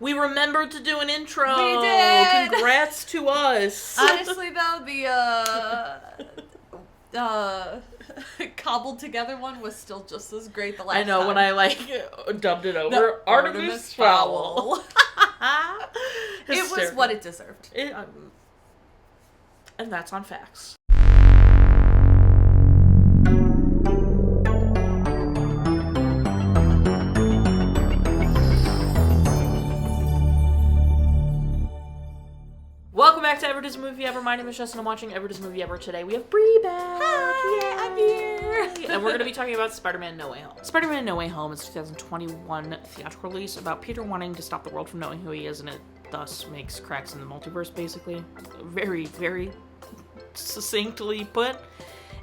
We remembered to do an intro. We did. Congrats to us. Honestly, though, the cobbled together one was still just as great the last time. I know, when I, dubbed it over. Artemis Fowl. It was what it deserved. And that's on Facts. Welcome back to Ever Does Movie Ever. My name is Jess and I'm watching Ever Does Movie Ever. Today we have Bree back. Hi, I'm here. And we're going to be talking about Spider-Man No Way Home. Spider-Man No Way Home is a 2021 theatrical release about Peter wanting to stop the world from knowing who he is, and it thus makes cracks in the multiverse, basically. Very, very succinctly put.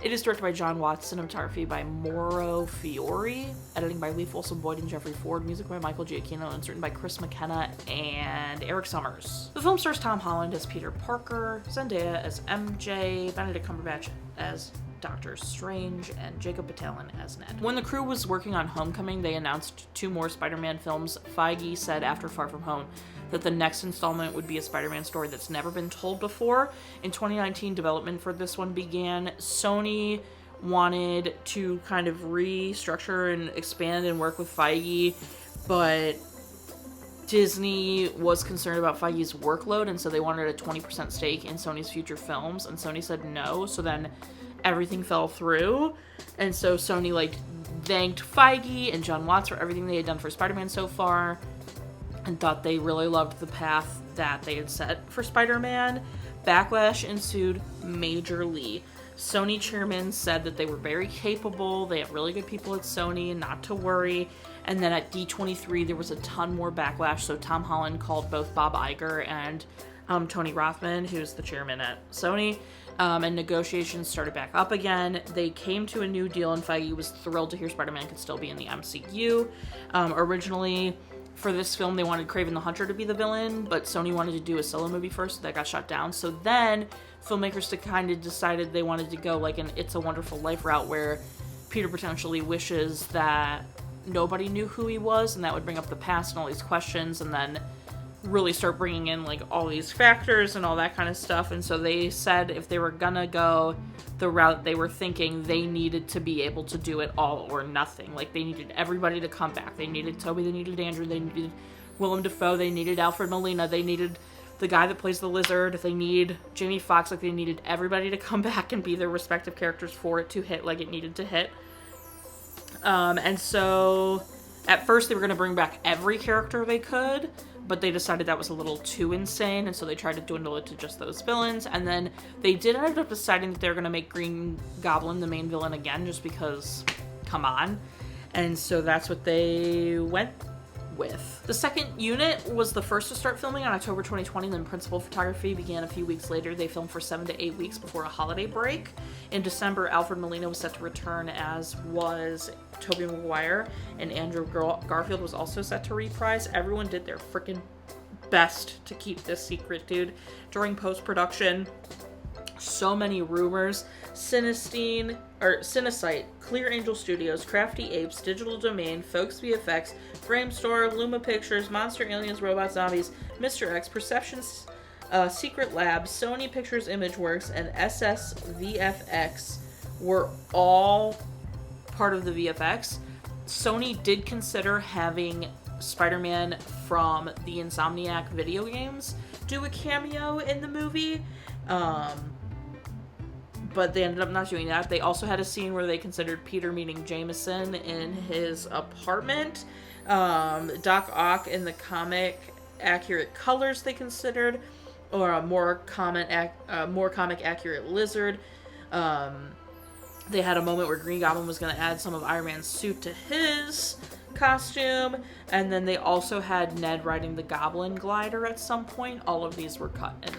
It is directed by Jon Watts, cinematography by Mauro Fiore, editing by Leigh, Folsom, Boyd, and Jeffrey Ford, music by Michael Giacchino, and written by McKenna and Erik Sommers. The film stars Tom Holland as Peter Parker, Zendaya as MJ, Benedict Cumberbatch as Doctor Strange, and Jacob Batalon as Ned. When the crew was working on Homecoming, they announced 2 more Spider-Man films. Feige said after Far From Home that the next installment would be a Spider-Man story that's never been told before. In 2019, development for this one began. Sony wanted to kind of restructure and expand and work with Feige, but Disney was concerned about Feige's workload, and so they wanted a 20% stake in Sony's future films, and Sony said no, so then everything fell through. And so Sony thanked Feige and Jon Watts for everything they had done for Spider-Man so far, and thought they really loved the path that they had set for Spider-Man. Backlash ensued majorly. Sony chairman said that they were very capable, they have really good people at Sony, and not to worry. And then at D23 there was a ton more backlash, so Tom Holland called both Bob Iger and Tony Rothman, who's the chairman at Sony, and negotiations started back up again. They came to a new deal, and Feige was thrilled to hear Spider-Man could still be in the MCU. Originally, for this film, they wanted Kraven the Hunter to be the villain, but Sony wanted to do a solo movie first, so that got shut down. So then, filmmakers kind of decided they wanted to go an It's a Wonderful Life route, where Peter potentially wishes that nobody knew who he was, and that would bring up the past and all these questions, and then really start bringing in all these factors and all that kind of stuff. And so they said if they were gonna go the route they were thinking, they needed to be able to do it all or nothing. They needed everybody to come back. They needed Toby, they needed Andrew, they needed Willem Dafoe, they needed Alfred Molina, they needed the guy that plays the Lizard, they need Jamie Foxx. They needed everybody to come back and be their respective characters for it to hit like it needed to hit. And so at first they were going to bring back every character they could, but they decided that was a little too insane, and so they tried to dwindle it to just those villains. And then they did end up deciding that they were going to make Green Goblin the main villain again, just because, come on. And so that's what they went with. The second unit was the first to start filming on October 2020, then principal photography began a few weeks later. They filmed for 7 to 8 weeks before a holiday break. In December, Alfred Molina was set to return, as was Tobey Maguire, and Andrew Garfield was also set to reprise. Everyone did their freaking best to keep this secret, dude. During post-production, so many rumors. Cinesite, Clear Angel Studios, Crafty Apes, Digital Domain, Folks VFX, Framestore, Luma Pictures, Monster Aliens, Robot Zombies, Mr. X, Perceptions, Secret Labs, Sony Pictures Imageworks, and SS VFX were all part of the VFX. Sony did consider having Spider-Man from the Insomniac video games do a cameo in the movie, but they ended up not doing that. They also had a scene where they considered Peter meeting Jameson in his apartment. Doc Ock in the comic accurate colors they considered, or a more comic accurate Lizard. They had a moment where Green Goblin was going to add some of Iron Man's suit to his costume, and then they also had Ned riding the Goblin glider at some point. All of these were cut and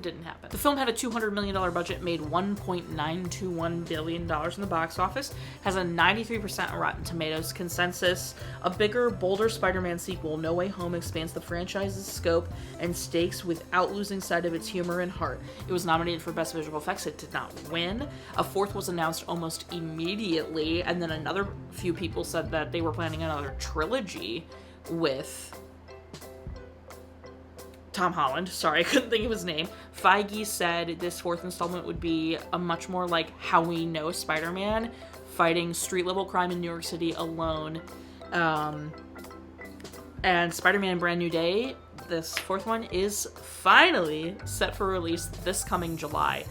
didn't happen. The film had a $200 million budget, made $1.921 billion in the box office, has a 93% Rotten Tomatoes consensus. A bigger, bolder Spider-Man sequel, No Way Home, expands the franchise's scope and stakes without losing sight of its humor and heart. It was nominated for Best Visual Effects. It did not win. A fourth was announced almost immediately, and then another few people said that they were planning another trilogy with Tom Holland, sorry, I couldn't think of his name. Feige said this fourth installment would be a much more like how we know Spider-Man, fighting street-level crime in New York City alone. And Spider-Man Brand New Day, this fourth one, is finally set for release this coming July.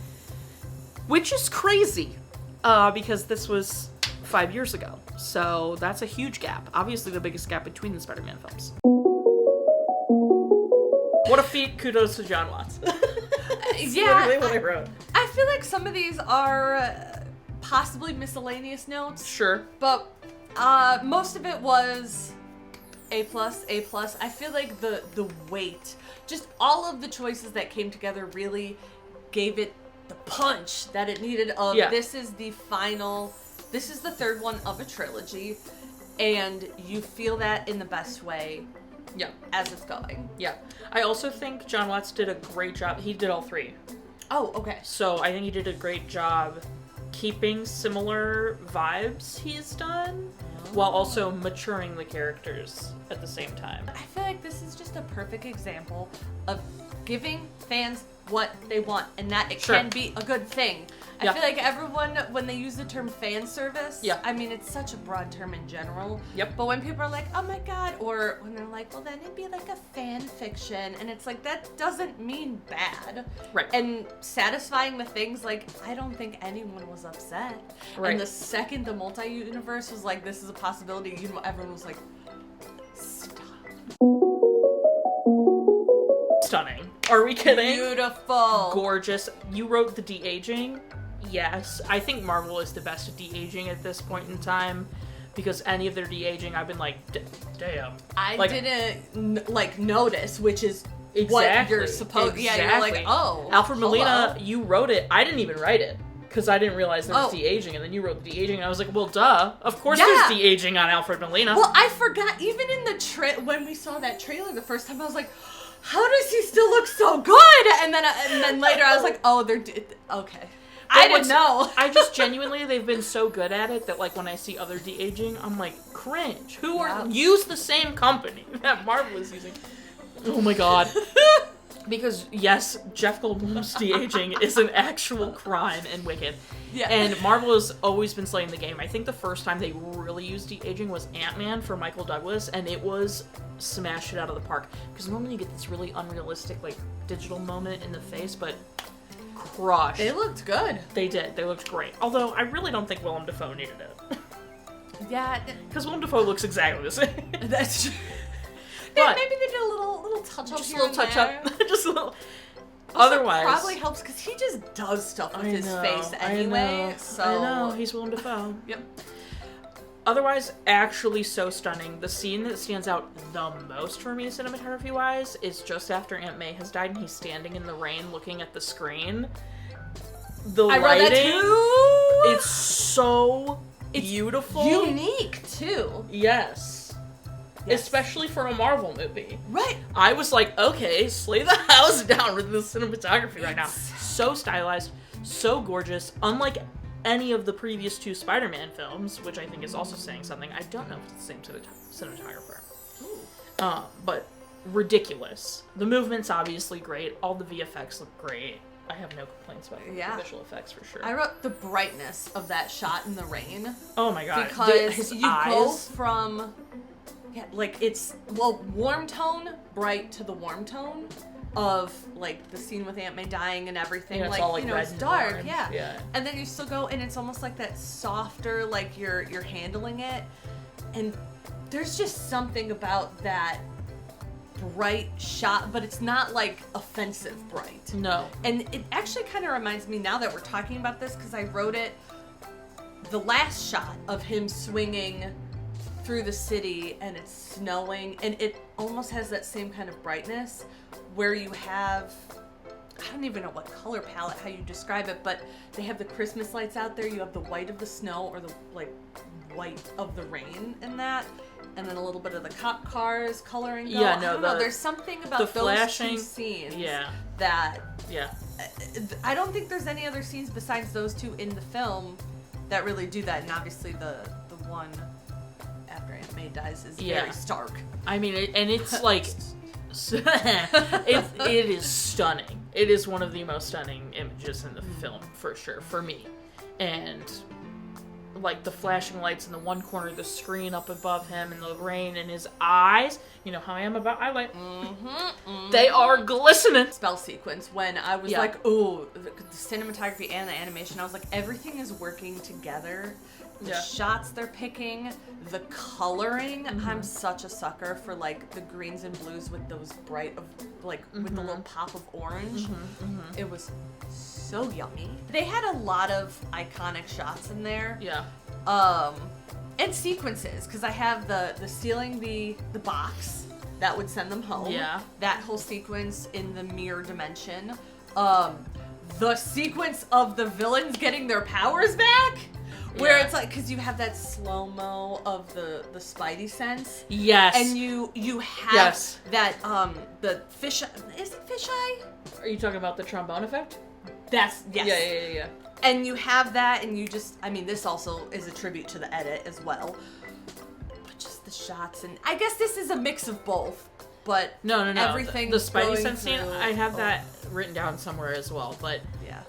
Which is crazy, because this was 5 years ago. So that's a huge gap. Obviously the biggest gap between the Spider-Man films. What a feat. Kudos to Jon Watts. Yeah, literally what I wrote. I feel like some of these are possibly miscellaneous notes. Sure. But most of it was A+, A+. I feel like the weight, just all of the choices that came together really gave it the punch that it needed of this is the third one of a trilogy, and you feel that in the best way. Yeah. As it's going. Yeah. I also think Jon Watts did a great job. He did all three. Oh, okay. So I think he did a great job keeping similar vibes he's done, while also maturing the characters at the same time. I feel like this is just a perfect example of giving fans what they want, and that it can be a good thing. I feel like everyone, when they use the term fan service, I mean, it's such a broad term in general. Yep. But when people are like, oh my god, or when they're like, well, then it'd be like a fan fiction, and it's like, that doesn't mean bad. Right. And satisfying the things, like, I don't think anyone was upset. Right. And the second the multi-universe was like, this is a possibility, you know, everyone was like, stop. Stunning. Are we kidding? Beautiful. Gorgeous. You wrote the de-aging. Yes. I think Marvel is the best at de-aging at this point in time, because any of their de-aging, I've been like, damn. I like, didn't, notice, which is exactly, what you're supposed... Exactly. Yeah, you're like, oh, Alfred Molina, hello. you wrote it. I didn't even write it, because I didn't realize there was de-aging, and then you wrote the de-aging, and I was like, well, duh. Of course there's de-aging on Alfred Molina. Well, I forgot, even in the when we saw that trailer the first time, I was like, how does he still look so good? And then later I was like, oh, okay. I didn't know. I just genuinely, they've been so good at it that, like, when I see other de-aging, I'm like, cringe. Use the same company that Marvel is using. Oh my god. Because, yes, Jeff Goldblum's de-aging is an actual crime and wicked. Yeah. And Marvel has always been slaying the game. I think the first time they really used de-aging was Ant-Man for Michael Douglas, and it was smash it out of the park. Because normally you get this really unrealistic, like, digital moment in the face, but crushed. They looked good. They did. They looked great. Although, I really don't think Willem Dafoe needed it. Yeah. Because Willem Dafoe looks exactly the same. That's true. But maybe they did a little touch-up just here a little touch-up. Just a little... Also, otherwise... probably helps because he just does stuff with his face anyway, I know. He's Willem Dafoe. Yep. Otherwise, actually so stunning. The scene that stands out the most for me cinematography-wise is just after Aunt May has died and he's standing in the rain looking at the screen. The lighting... wrote that too! It's so beautiful. Unique, too. Yes. Especially for a Marvel movie. Right. I was like, okay, slay the house down with the cinematography right now. So stylized, so gorgeous, unlike any of the previous two Spider-Man films, which I think is also saying something. I don't know if it's the same cinematographer. But ridiculous. The movement's obviously great. All the VFX look great. I have no complaints about the visual effects for sure. I wrote the brightness of that shot in the rain. Oh my god. Because his you eyes. go from... Yeah, like, it's, warm tone, bright to the warm tone of, like, the scene with Aunt May dying and everything. Yeah, it's all, like, red it's and dark, orange. yeah. And then you still go, and it's almost like that softer, like, you're handling it. And there's just something about that bright shot, but it's not, like, offensive bright. No. And it actually kind of reminds me, now that we're talking about this, because I wrote it, the last shot of him swinging through the city and it's snowing, and it almost has that same kind of brightness where you have, I don't even know what color palette, how you describe it, but they have the Christmas lights out there, you have the white of the snow or the white of the rain in that, and then a little bit of the cop cars coloring. Yeah, no, I don't know, there's something about those flashing, two scenes that I don't think there's any other scenes besides those two in the film that really do that, and obviously the one after Aunt May dies is very stark. I mean, and it's like it is stunning. It is one of the most stunning images in the film, for sure, for me. And like the flashing lights in the one corner of the screen up above him, and the rain in his eyes. You know how I am about highlight. They are glistening. Spell sequence when I was like, ooh, the cinematography and the animation. I was like, everything is working together. The shots they're picking, the coloring. I'm such a sucker for like the greens and blues with those bright of like with the little pop of orange. It was so yummy. They had a lot of iconic shots in there. Yeah. And sequences, because I have the stealing the box that would send them home. Yeah. That whole sequence in the mirror dimension. The sequence of the villains getting their powers back. Where it's like, because you have that slow-mo of the Spidey sense. Yes. And you have that, the fish... Is it fisheye? Are you talking about the trombone effect? Yes. Yeah. And you have that, and you just... I mean, this also is a tribute to the edit as well. But just the shots, and... I guess this is a mix of both, but... No. Everything the Spidey sense scene, I have that written down somewhere as well, but... Yeah.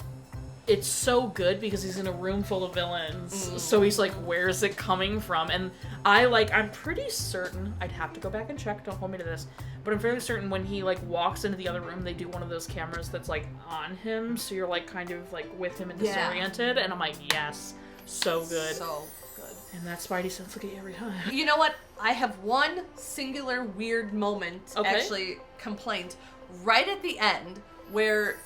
It's so good because he's in a room full of villains. So he's like, where's it coming from? And I'm pretty certain, I'd have to go back and check, don't hold me to this, but I'm fairly certain when he like walks into the other room, they do one of those cameras that's like on him. So you're like kind of like with him and disoriented. And I'm like, yes, so good. So good. And that Spidey sense look at you every time. You know what? I have one singular weird moment, actually, complaint, right at the end where...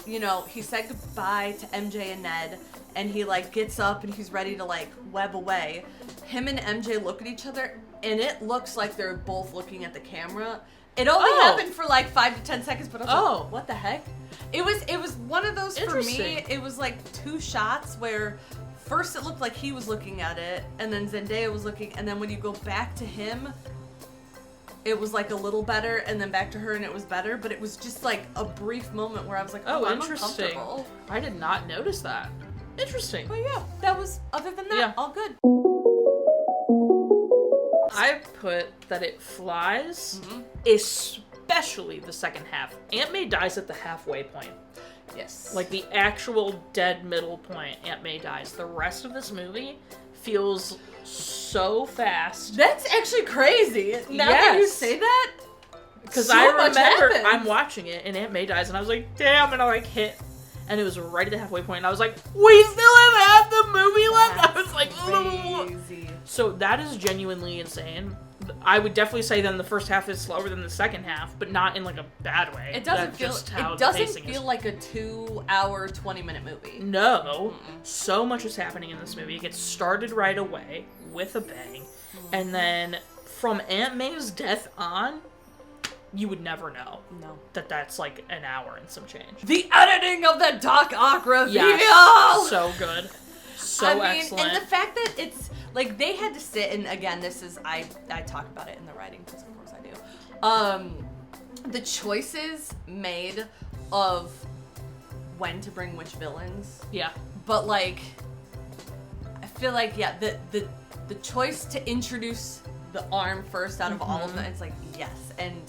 You know, he said goodbye to MJ and Ned, and he, like, gets up and he's ready to, like, web away. Him and MJ look at each other, and it looks like they're both looking at the camera. It only happened for, like, 5 to 10 seconds, but I was like, what the heck? It was one of those, for me, it was, like, 2 shots where first it looked like he was looking at it, and then Zendaya was looking, and then when you go back to him... It was like a little better, and then back to her, and it was better. But it was just like a brief moment where I was like, "Oh, I'm interesting. uncomfortable." I did not notice that. Interesting. But yeah, that was. Other than that, all good. I put that it flies, especially the second half. Aunt May dies at the halfway point. Yes. Like the actual dead middle point. Aunt May dies. The rest of this movie feels so fast. That's actually crazy. Now that you say that, because I remember I'm watching it and Aunt May dies and I was like, damn, and I like hit, and it was right at the halfway point and I was like, we still have half the movie left. I was like, crazy. So that is genuinely insane. I would definitely say then the first half is slower than the second half, but not in like a bad way. It doesn't feel like a 2-hour, 20-minute movie. No. So much is happening in this movie. It gets started right away with a bang. And then from Aunt May's death on, you would never know that that's like an hour and some change. The editing of the Doc Ock reveal! Yes, so good. So excellent. And the fact that it's like they had to sit, and again, this is I talk about it in the writing because of course I do. The choices made of when to bring which villains. Yeah. But like, I feel like the choice to introduce the arm first out of all of them, it's like yes, and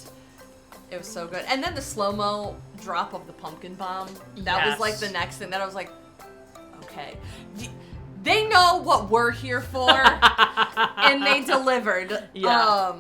it was so good. And then the slow-mo drop of the pumpkin bomb, that was like the next thing that I was like, okay. They know what we're here for, and they delivered. Yeah.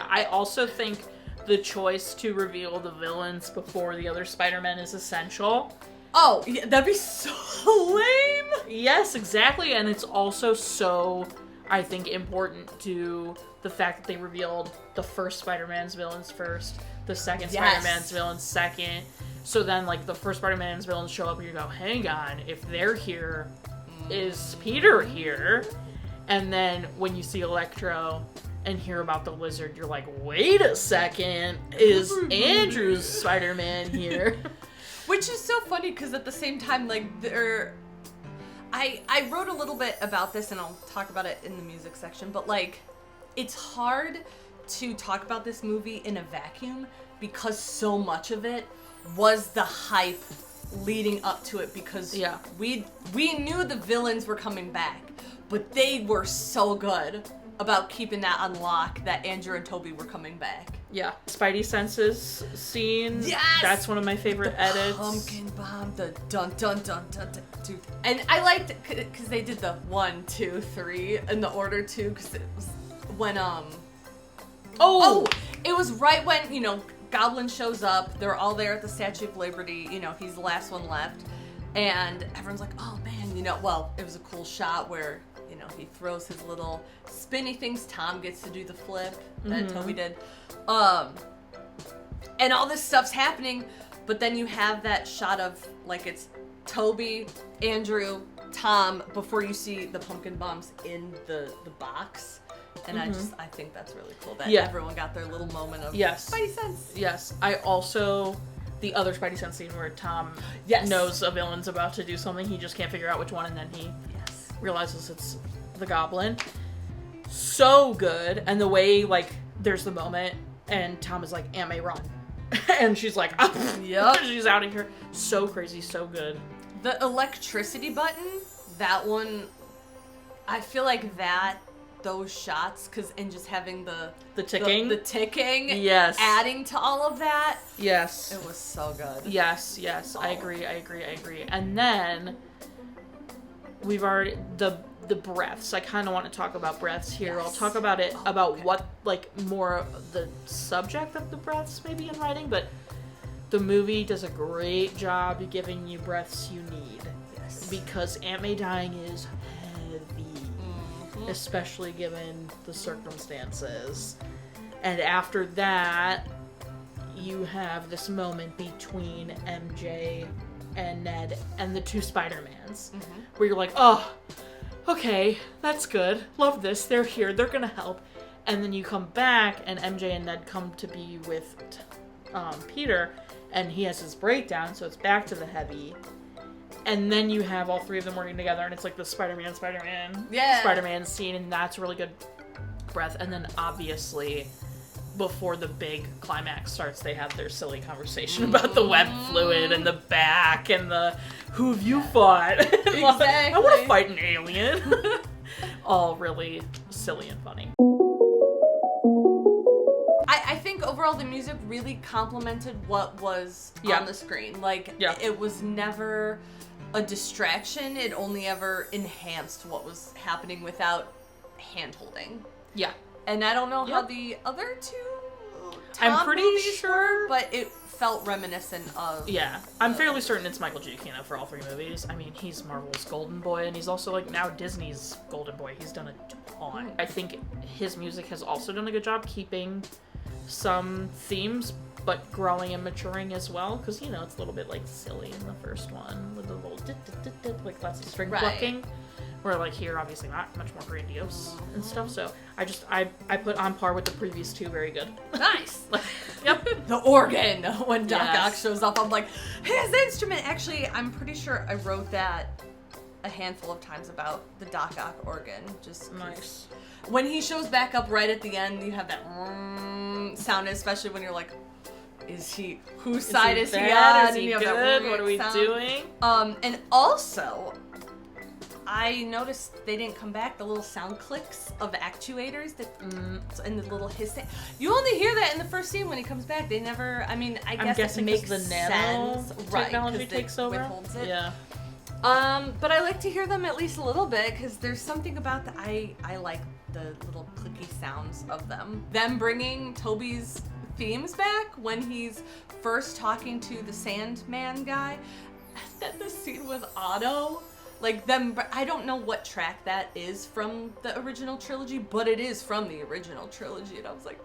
I also think the choice to reveal the villains before the other Spider-Man is essential. Oh, yeah, that'd be so lame. Yes, exactly, and it's also so, I think, important to the fact that they revealed the first Spider-Man's villains first, the second Spider-Man's villains second. So then, like, the first Spider-Man's villains show up and you go, hang on, if they're here, is Peter here? And then when you see Electro and hear about the Lizard, you're like, wait a second, is Andrew's Spider-Man here? Which is so funny, because at the same time, like, I wrote a little bit about this, and I'll talk about it in the music section, but, like, it's hard to talk about this movie in a vacuum, because so much of it was the hype leading up to it, because we knew the villains were coming back, but they were so good. about keeping that on lock that Andrew and Toby were coming back. Yeah. Spidey Senses scene. Yes! That's one of my favorite edits. Pumpkin bomb, the dun dun dun dun dun. Dude. And I liked it because they did the 1, 2, 3 in the order too, because it was when it was right when, you know, Goblin shows up. They're all there at the Statue of Liberty. You know, he's the last one left. And everyone's like, oh man, you know, well, it was a cool shot where, you know, he throws his little spinny things. Tom gets to do the flip that Toby did. And all this stuff's happening, but then you have that shot of, like, it's Toby, Andrew, Tom, before you see the pumpkin bombs in the box. And I think that's really cool that everyone got their little moment of Spidey sense. Yes. I also... The other Spidey Sense scene where Tom knows a villain's about to do something, he just can't figure out which one, and then he realizes it's the Goblin. So good. And the way, like, there's the moment, and Tom is like, Aunt May, run. And she's like, she's out of here. So crazy, so good. The electricity button, that one, I feel like those shots, and just having the ticking, the ticking, adding to all of that, it was so good. Yes, I agree. And then we've already the breaths. I kind of want to talk about breaths here. I'll talk about it what, like, more of the subject of the breaths maybe in writing, but the movie does a great job giving you breaths you need. Yes, because Aunt May dying is especially given the circumstances. And after that, you have this moment between MJ and Ned and the two Spider-Mans, where you're like, oh, okay, that's good. Love this. They're here. They're gonna help. And then you come back, and MJ and Ned come to be with Peter, and he has his breakdown, so it's back to the heavy. And then you have all three of them working together, and it's like the Spider-Man scene, and that's a really good breath. And then, obviously, before the big climax starts, they have their silly conversation about the web fluid and the back and the who have you fought? Exactly. I want to fight an alien. All really silly and funny. I think overall the music really complemented what was on the screen. Like, it was never a distraction. It only ever enhanced what was happening without hand-holding. Yeah. And I don't know how the other two I'm pretty sure, were, but it felt reminiscent of... Yeah. I'm fairly certain it's Michael Giacchino for all three movies. I mean, he's Marvel's Golden Boy, and he's also, like, now Disney's Golden Boy. He's done a ton. I think his music has also done a good job keeping some themes, but growing and maturing as well, because, you know, it's a little bit, like, silly in the first one with the little like lots of string plucking, where, like, here obviously not much more grandiose and stuff. So I put on par with the previous two. Very good. Nice. Yep. The organ, when Doc Ock shows up, I'm like, his instrument. Actually, I'm pretty sure I wrote that a handful of times about the Doc Ock organ. Just nice. When he shows back up right at the end, you have that sound, especially when you're like, whose side is he on? Is he good? What are we doing? And also, I noticed they didn't come back, the little sound clicks of actuators that and the little hissing. You only hear that in the first scene when he comes back. They never, I mean, I'm guessing it makes the nano sense. technology takes over. Withholds it. Yeah. But I like to hear them at least a little bit, because there's something about that. I like the little clicky sounds of them. Them bringing Toby's themes back when he's first talking to the Sandman guy. Then the scene with Otto, like them. I don't know what track that is from the original trilogy, but it is from the original trilogy, and I was like,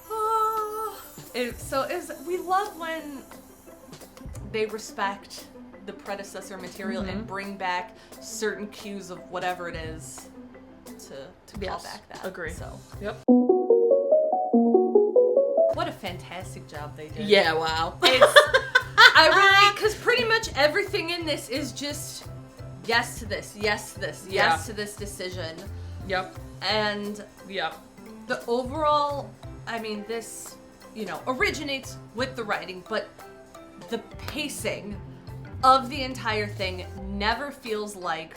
oh. We love when they respect the predecessor material and bring back certain cues of whatever it is to call back that. Agree. So. Yep. What a fantastic job they did. Yeah, wow. Because pretty much everything in this is just yes to this, yes to this, yes to this decision. Yep. And the overall, I mean, this, you know, originates with the writing, but the pacing of the entire thing never feels like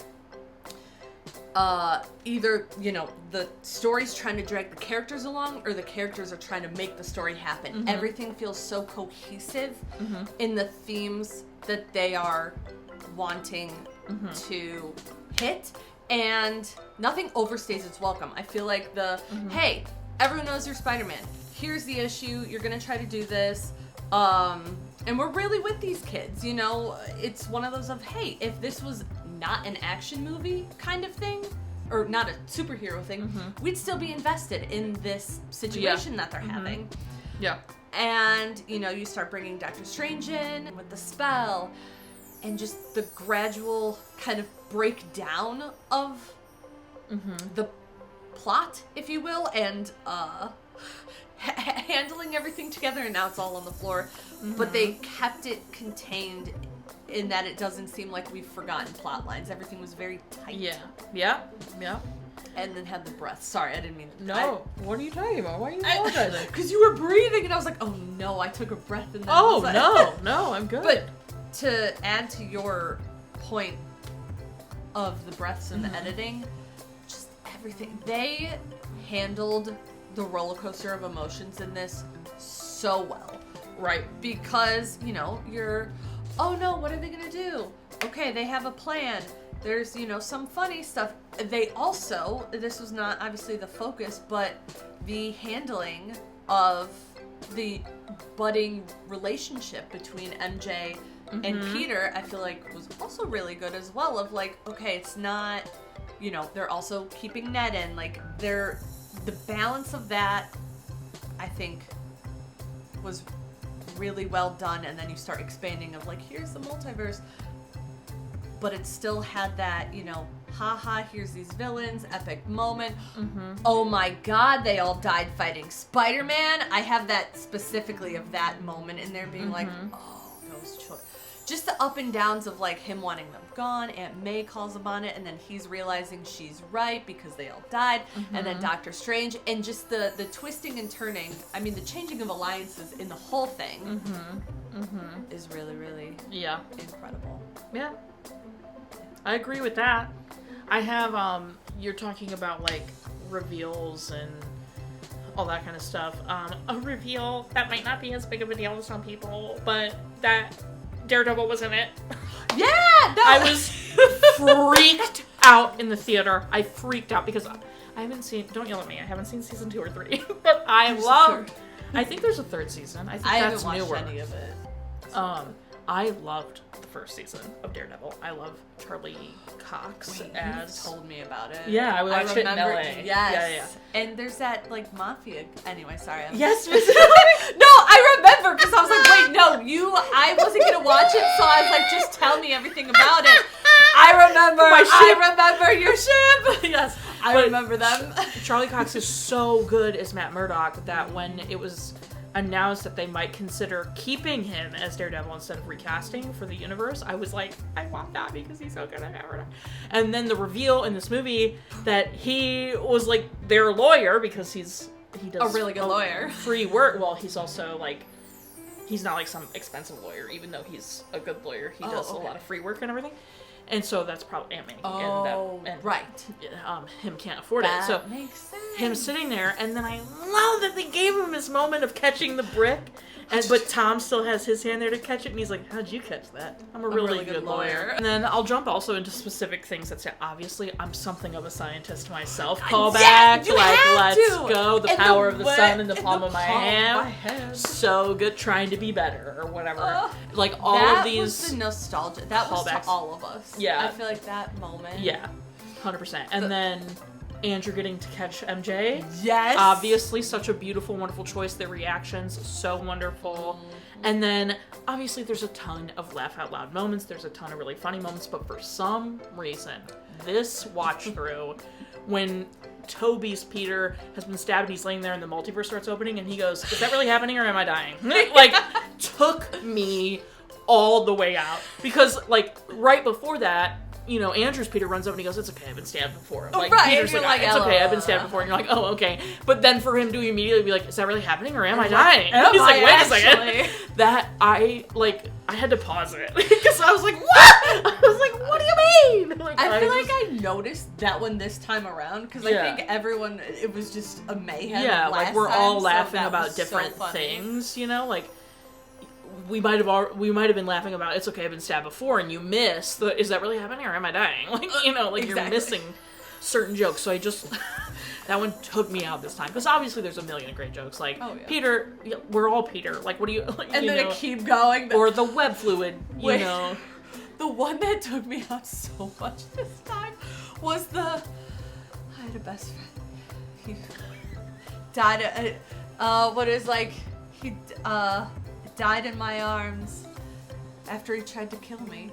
either, the story's trying to drag the characters along or the characters are trying to make the story happen. Mm-hmm. Everything feels so cohesive in the themes that they are wanting to hit, and nothing overstays its welcome. I feel like hey, everyone knows you're Spider-Man. Here's the issue. You're going to try to do this. And we're really with these kids, It's one of those of, hey, if this was not an action movie kind of thing, or not a superhero thing, we'd still be invested in this situation that they're having. Yeah. And, you start bringing Doctor Strange in with the spell, and just the gradual kind of breakdown of the plot, if you will, and handling everything together, and now it's all on the floor. But they kept it contained in that it doesn't seem like we've forgotten plot lines. Everything was very tight. Yeah. And then had the breath. Sorry, I didn't mean to. No, what are you talking about? Why are you apologizing? Because you were breathing, and I was like, oh no, I took a breath and then no, I'm good. But to add to your point of the breaths and the editing, just everything. They handled the roller coaster of emotions in this so well. Right. Because, you're, oh no, what are they gonna do? Okay, they have a plan. There's, some funny stuff. They also, this was not obviously the focus, but the handling of the budding relationship between MJ and Peter, I feel like was also really good as well. Of like, okay, it's not, they're also keeping Ned in. Like, the balance of that, I think, was really well done. And then you start expanding of like, here's the multiverse. But it still had that, haha, here's these villains, epic moment. Oh my god, they all died fighting Spider-Man. I have that specifically of that moment in there being like, oh, those choices. Just the up and downs of like him wanting them gone. Aunt May calls him on it, and then he's realizing she's right because they all died. And then Doctor Strange, and just the twisting and turning. I mean, the changing of alliances in the whole thing is really, really incredible. Yeah. I agree with that. I have, you're talking about, like, reveals and all that kind of stuff. A reveal that might not be as big of a deal to some people, but that Daredevil was in it. Yeah! No. I was freaked out in the theater. I freaked out because I haven't seen, don't yell at me, I haven't seen season 2 or 3, but I think there's a third season. I think that's newer. I haven't watched any of it. So. I loved the first season of Daredevil. I love Charlie Cox as... You told me about it. Yeah, I watched it in LA. Yes. Yeah. And there's that, like, mafia... Anyway, sorry. Yes, No, I remember, because I was like, wait, no, I wasn't going to watch it, so I was like, just tell me everything about it. I remember your ship. Yes. I remember them. Charlie Cox is so good as Matt Murdock that when it was announced that they might consider keeping him as Daredevil instead of recasting for the universe, I was like, I want that because he's so good at Matt Murdock. And then the reveal in this movie that he was like their lawyer because he does a really good lawyer. Free work. Well, he's also like, he's not like some expensive lawyer, even though he's a good lawyer. He does a lot of free work and everything. And so that's probably Aunt May. Right. Him can't afford it. So makes sense. Him sitting there, and then I love that they gave him his moment of catching the brick. But Tom still has his hand there to catch it, and he's like, how'd you catch that? I'm a really good lawyer. And then I'll jump also into specific things that say, obviously, I'm something of a scientist myself. Callback, let's go. The power of the sun in the palm of my hand. So good, trying to be better, or whatever. Like, all of these... That was the nostalgia. That was to all of us. Yeah. I feel like that moment... Yeah, 100%. And then... Andrew getting to catch MJ. Yes. Obviously, such a beautiful, wonderful choice. Their reactions, so wonderful. And then, obviously, there's a ton of laugh out loud moments. There's a ton of really funny moments. But for some reason, this watch through, when Toby's Peter has been stabbed and he's laying there and the multiverse starts opening and he goes, is that really happening or am I dying? Like, took me all the way out. Because, like, right before that, you know, Andrew's Peter runs up and he goes, it's okay, I've been stabbed before. Like, right, Peter's like, it's okay, I've been stabbed before. And you're like, oh, okay. But then for him to immediately be like, is that really happening or am I dying? He's like, wait a second. That, I had to pause it. Because I was like, what? I was like, what do you mean? Like, I feel like I noticed that one this time around, because I think everyone, it was just a mayhem. Yeah, like we're all laughing so about different things, you know? Like, we might have been laughing about, it's okay, I've been stabbed before, and you miss the, is that really happening or am I dying? Like, you know, like you're missing certain jokes. So I just, that one took me out this time. Because obviously there's a million great jokes. Like, Peter, we're all Peter. Like, what do you, like, and you then know, it keep going. Or the web fluid, you know. The one that took me out so much this time was I had a best friend. He died, died in my arms after he tried to kill me.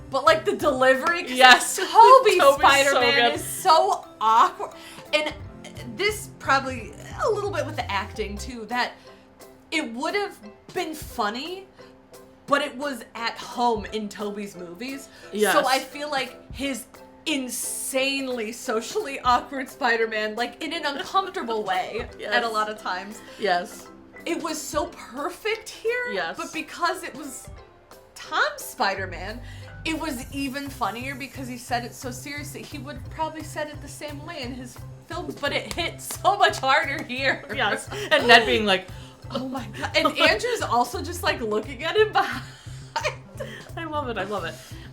But, like, the delivery, yes, Toby's Spider-Man is so awkward. And this probably, a little bit with the acting, too, that it would have been funny, but it was at home in Toby's movies. Yes. So I feel like his insanely socially awkward Spider-Man, like, in an uncomfortable way at a lot of times. Yes. It was so perfect here. Yes. But because it was Tom's Spider-Man, it was even funnier because he said it so seriously. He would probably said it the same way in his films, but it hit so much harder here. Yes. And Ned being like, oh my god. And Andrew's also just like looking at him behind. I love it.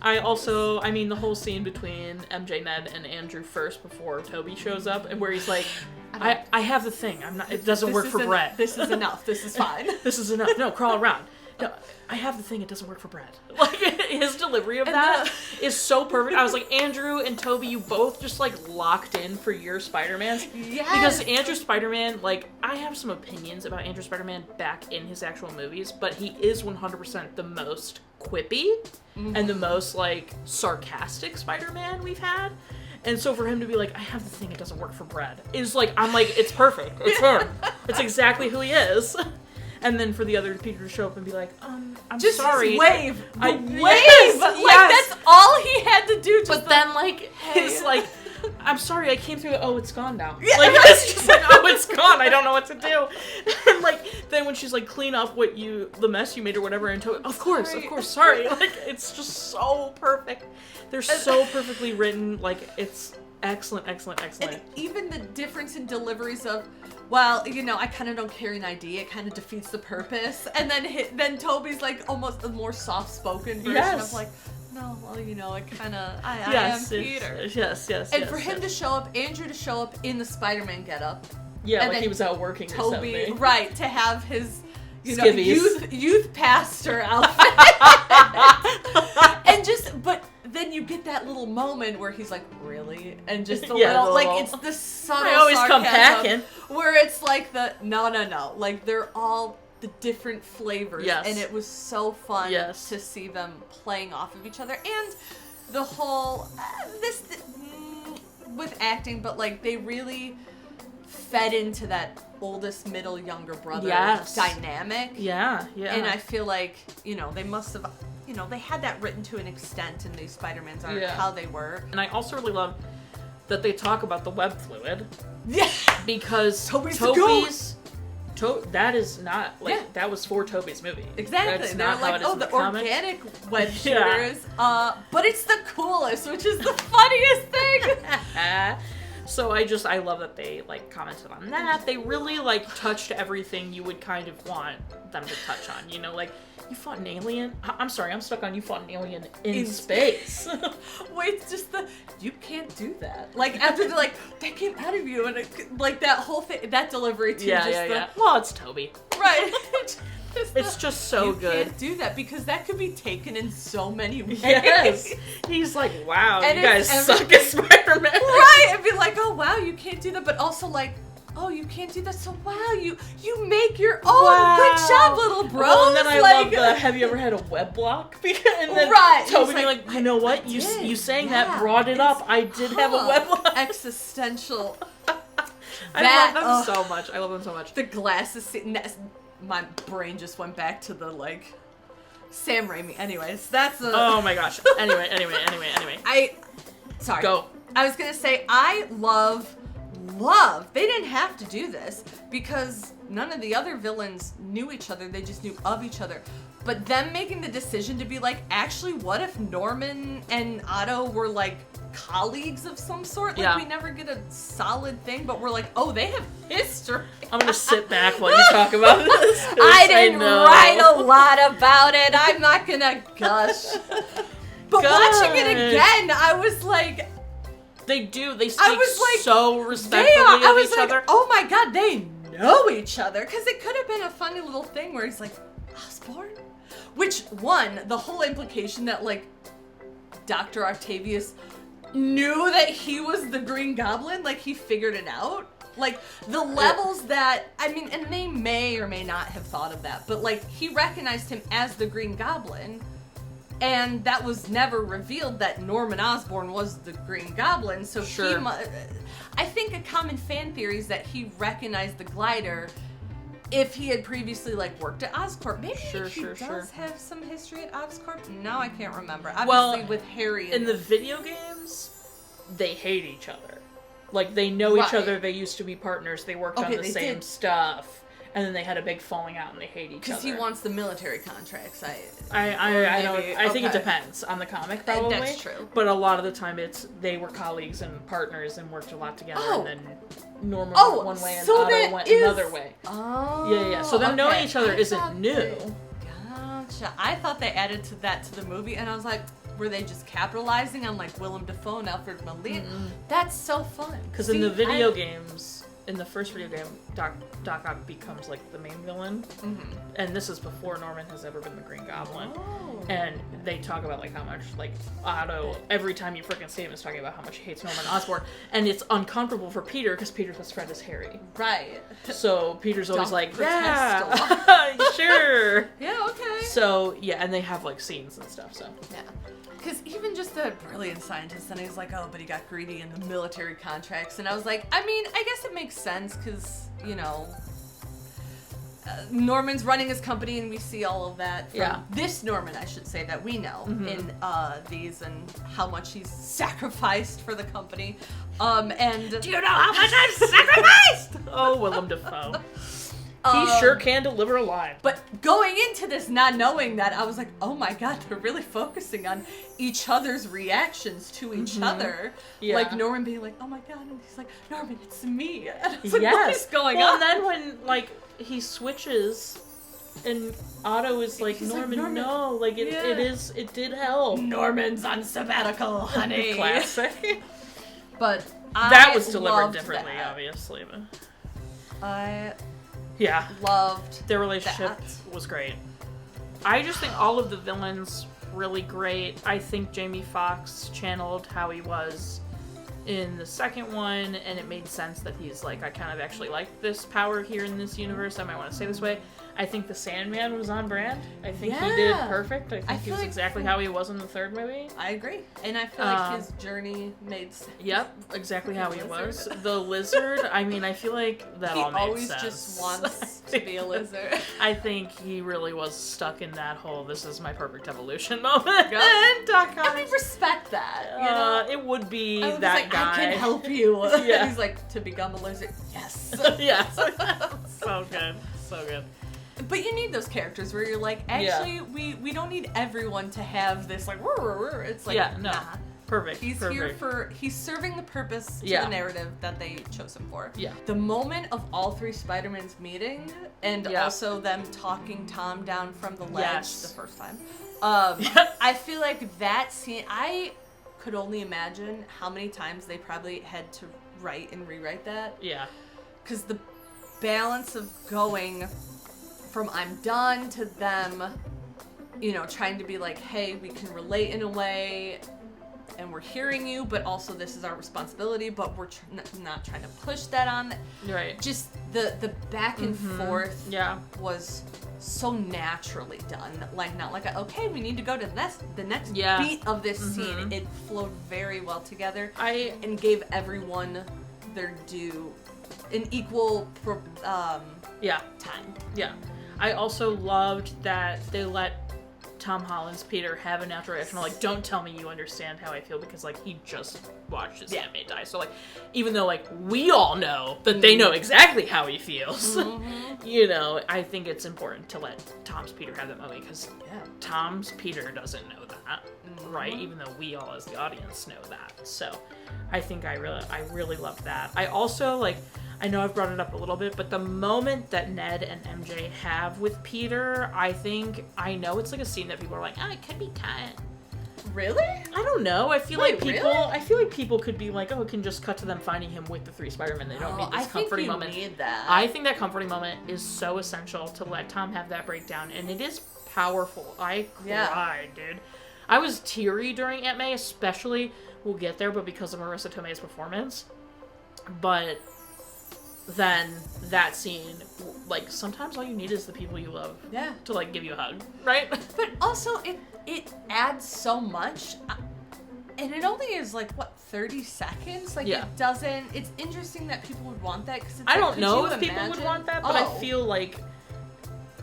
I mean, the whole scene between MJ, Ned, and Andrew first before Toby shows up, and where he's like, I have the thing. It doesn't work for Brett. This is enough. This is fine. This is enough. No, crawl around. No, I have the thing. It doesn't work for Brett. Like, his delivery of that is so perfect. I was like, Andrew and Toby, you both just, like, locked in for your Spider-Mans. Yes. Because Andrew Spider-Man, like, I have some opinions about Andrew Spider-Man back in his actual movies, but he is 100% the most quippy and the most, like, sarcastic Spider-Man we've had. And so for him to be like, I have the thing, it doesn't work for Brett, is like, I'm like, it's perfect. It's him. It's exactly who he is. And then for the other Peter to show up and be like, I'm just sorry. Just wave. Wave! Yes, like, yes. That's all he had to do. But then, like, his, like, I'm sorry, I came through, oh, it's gone now. Yeah. Like, it's just like, oh, it's gone, I don't know what to do. And, like, then when she's like, clean up the mess you made or whatever, and of course, sorry. Like, it's just so perfect. They're so perfectly written, like, it's excellent. And even the difference in deliveries of, well, you know, I kind of don't carry an ID. It kind of defeats the purpose. And then Toby's like almost a more soft-spoken version of like, no, well, you know, it kind of, I am Peter. Yes. And for him to show up, Andrew to show up in the Spider-Man getup. Yeah, like he was out working Toby, or something. Right, to have his, you know, Skivvies. youth pastor outfit. And but then you get that little moment where he's like, really? And just a little, like, it's the subtle I always come packing. Where it's like no. Like, they're all the different flavors. Yes. And it was so fun to see them playing off of each other. And the whole, with acting, but, like, they really fed into that oldest, middle, younger brother dynamic. Yeah. And I feel like, you know, they must have, you know, they had that written to an extent in these Spider-Mans are how they were. And I also really love that they talk about the web fluid. Yeah. Because Toby's that is not, like, that was for Toby's movie. Exactly. That's They're not like, how it is in the the comics. organic web shooters. But it's the coolest, which is the funniest thing. So I love that they, like, commented on that. They really, like, touched everything you would kind of want them to touch on. You know, like, you fought an alien? I'm sorry, I'm stuck on you fought an alien in space. Wait, just you can't do that. Like, after they're like, that came out of you, and like, that whole thing, that delivery too. Yeah. Well, it's Toby. Right. It's just so good. You can't do that because that could be taken in so many ways. Yes. He's like, wow, and you guys suck at Spider-Man. Right. And be like, oh, wow, you can't do that. But also, like, oh, you can't do that. So, wow, you make your own. Wow. Good job, little bro. Well, and then I love have you ever had a web block? And then Toby being like, you know what? You saying that brought it up. I did have a web block. Existential. I love them so much. The glasses scene. My brain just went back to the, like, Sam Raimi. Anyways, that's a... Oh my gosh. Anyway. Sorry. Go. I was gonna say, I love, they didn't have to do this, because none of the other villains knew each other, they just knew of each other. But them making the decision to be like, actually, what if Norman and Otto were like colleagues of some sort? Like, we never get a solid thing, but we're like, oh, they have history. I'm gonna sit back while you talk about this. I didn't write a lot about it. I'm not gonna gush. But watching it again, I was like... They speak so respectfully of each other. Oh my god, they know each other. Because it could have been a funny little thing where he's like, Osborn? Which, one, the whole implication that, like, Dr. Octavius knew that he was the Green Goblin, like, he figured it out. Like, the levels that, I mean, and they may or may not have thought of that, but, like, he recognized him as the Green Goblin, and that was never revealed that Norman Osborn was the Green Goblin, so I think a common fan theory is that he recognized the glider if he had previously, like, worked at Oscorp. Maybe he does have some history at Oscorp. Now I can't remember. Obviously, with Harry. In the video games, they hate each other. Like, they know each other. They used to be partners. They worked on the same stuff. And then they had a big falling out, and they hate each other. Because he wants the military contracts. I think it depends on the comic, probably. That's true. But a lot of the time, they were colleagues and partners and worked a lot together. And then Norman went one way and Otto went another way. Oh. Yeah. So them knowing each other isn't new. Gotcha. I thought they added to the movie, and I was like, were they just capitalizing on, like, Willem Dafoe and Alfred Molina? That's so fun. Because in the video games... In the first video game, Doc Ock becomes, like, the main villain. And this is before Norman has ever been the Green Goblin. And they talk about, like, how much, like, Otto, every time you freaking see him, is talking about how much he hates Norman Osborn. And it's uncomfortable for Peter, because Peter's best friend is Harry. Right. So Peter's always like, yeah, sure. Yeah, okay. So, yeah, and they have, like, scenes and stuff, so. Yeah. Because even just the brilliant scientist, and he's like, oh, but he got greedy in the military contracts. And I was like, I mean, I guess it makes sense because, you know, Norman's running his company, and we see all of that from this Norman, I should say, that we know in these, and how much he's sacrificed for the company. And do you know how much I've sacrificed? Oh, Willem Dafoe. He sure can deliver a line. But going into this, not knowing that, I was like, oh my god, they're really focusing on each other's reactions to each other. Yeah. Like, Norman being like, oh my god, and he's like, Norman, it's me. And I was like, what is going on? And then when, like, he switches, and Otto is like, Norman, no. Like, it did help. Norman's on sabbatical, honey. Classic. But that was delivered differently, obviously. But loved their relationship was great. I just think all of the villains really great. I think Jamie Foxx channeled how he was in the second one, and it made sense that he's like, I kind of actually like this power here in this universe. I might want to say this way. I think the Sandman was on brand. I think he did perfect. I think he was exactly how he was in the third movie. I agree. And I feel like his journey made sense. Yep, exactly how he was. The lizard, I mean, I feel like that all made sense. He always just wants to be a lizard. I think he really was stuck in that whole, this is my perfect evolution moment. Yep. And we respect that. You know? It would be that like, guy. I can help you. Yeah. He's like, to become a lizard. Yes. Yes. So good. So good. But you need those characters where you're like, actually, we don't need everyone to have this, like, it's like, nah. Perfect. He's here for, he's serving the purpose to the narrative that they chose him for. Yeah. The moment of all three Spider-Mans meeting, and also them talking Tom down from the ledge the first time. I feel like that scene, I could only imagine how many times they probably had to write and rewrite that. Yeah. Because the balance of going from I'm done to them, you know, trying to be like, hey, we can relate in a way, and we're hearing you, but also this is our responsibility, but we're not trying to push that on. Right. Just the back and forth was so naturally done. Like, not like, okay, we need to go to the next beat of this scene. It flowed very well together and gave everyone their due in equal time. Yeah. I also loved that they let Tom Holland's Peter have a natural reaction. Like, don't tell me you understand how I feel because, like, he just watched his handmaid die. So, like, even though, like, we all know that they know exactly how he feels, you know, I think it's important to let Tom's Peter have that moment because Tom's Peter doesn't know that, right? Even though we all as the audience know that. So, I think I really loved that. I also, like, I know I've brought it up a little bit, but the moment that Ned and MJ have with Peter, I know it's like a scene that people are like, oh, it could be cut. Really? I don't know. I feel like people could be like, oh, it can just cut to them finding him with the 3 Spider-Men. They don't need this comforting moment. Need that. I think that comforting moment is so essential to let Tom have that breakdown, and it is powerful. I cried, dude. I was teary during Aunt May, especially, we'll get there, but because of Marissa Tomei's performance. But then that scene, like, sometimes all you need is the people you love to, like, give you a hug, right? But also, it adds so much, and it only is, like, what, 30 seconds? Like, it doesn't, it's interesting that people would want that, because I don't know if people would want that, but I feel like